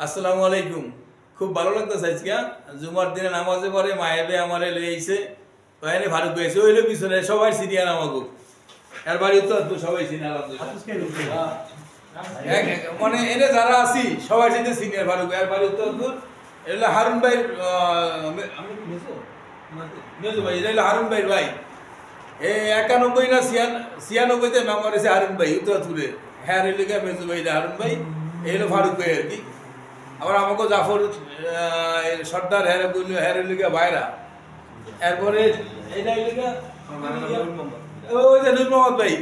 আসসালামু আলাইকুম। খুব ভালো লাগতেছে আজকে জুমার দিনে নামাজে পরে মায়েবে আমারে লই আইছে ওখানে ফারুক হয়েছে ওইলো পিছনে সবাই সিরিয়ান আমাকে এর বাড়ি তো সবাই চিনি আলহামদুলিল্লাহ মানে এনে যারা আছি সবাই চিনে সিনিয়র ফারুক এর বাড়ি উত্তর এটা হারুন ভাই আমি মেজো ভাই এটা হারুন ভাই ভাই এই 91 না 96তে মেম্বার হয়েছে হারুন ভাই উত্তরপুরে হ্যাঁ রেলিকা মেজো ভাই হারুন ভাই এই হলো ফারুক ভাই আর কি। আবার আমাকে জাফর সর্দার হেরেলিকা ভাইরা এরপরে এইটা ওই যে নূর মোহাম্মদ ভাই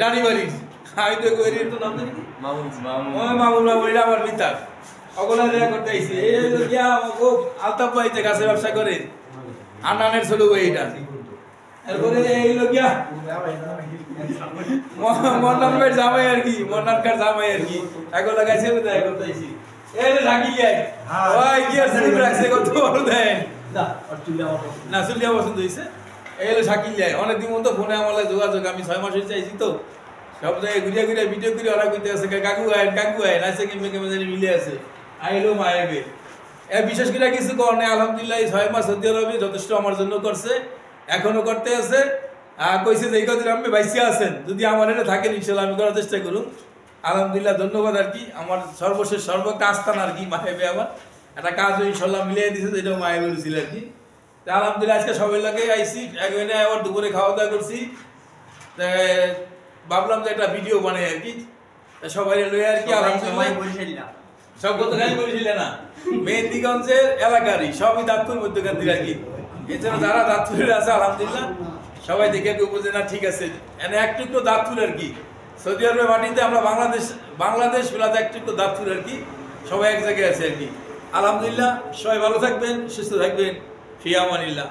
রানী বাড়ির আমি তো তো নাম জানি মামুন এটা আমার মিতার অগলা দেখা করতে আইছি এই গিয়া আমাকে আলতাফ ভাই যে গাছের ব্যবসা করে আন্নানের ছোট ভাই এটা। এরপরে এই লোকিয়া মন্নান ভাই জামাই আর কি মন্নান কার জামাই আর কি এখন লাগাইছে দেখা করতে আইছি এই যে ঢাকি যায় ওই কি আর সিম রাখছে কত বড় দেন না চুলিয়া পছন্দ হয়েছে এই হলো শাকিল যায় অনেকদিন মতো ফোনে আমার যোগাযোগ আমি 6 মাস হয়েছে আইছি তো সব জায়গায় ঘুরিয়া ঘুরিয়া ভিডিও করে ওরা কইতে আছে কাকু আয় নাচে কেমনে কেমন জানি মিলে আছে আইলো মায়েবে এ বিশেষ করে কিছু করনে আলহামদুলিল্লাহ 6 মাস সৌদি আরবে যথেষ্ট আমার জন্য করছে এখনো করতে আছে কইছে যে এই কদিন আপনি বাইসে আছেন যদি আমার এটা থাকেন ইনশাআল্লাহ আমি করার চেষ্টা করুন। আলহামদুলিল্লাহ ধন্যবাদ আর কি আমার সর্বশেষ সর্বকাজটান আর কি মায়েবে আমার একটা কাজ ইনশাআল্লাহ মিলিয়ে দিয়েছে যেটাও মায়েবে ছিল আর কি। আলহামদুলিল্লাহ আজকে সবাই লাগে আইসি একদিনে আবার দুপুরে খাওয়া দাওয়া করছি ভাবলাম যে একটা ভিডিও বানাই আর কি সবাই লয়ে আর কি আলহামদুলিল্লাহ সব কথা গাই বলেছিল না মেহেন্দিগঞ্জের এলাকারই সবই দাঁতপুর মধ্যকান্তির আর কি এছাড়া যারা দাঁতপুরের আছে আলহামদুলিল্লাহ সবাই দেখে বুঝে না ঠিক আছে এনে একটু দাঁতপুর আর কি সৌদি আরবের মাটিতে আমরা বাংলাদেশ মিলাতে একটু দাঁতপুর আর কি সবাই এক জায়গায় আছে আর কি। আলহামদুলিল্লাহ সবাই ভালো থাকবেন সুস্থ থাকবেন ফি আমানিল্লাহ।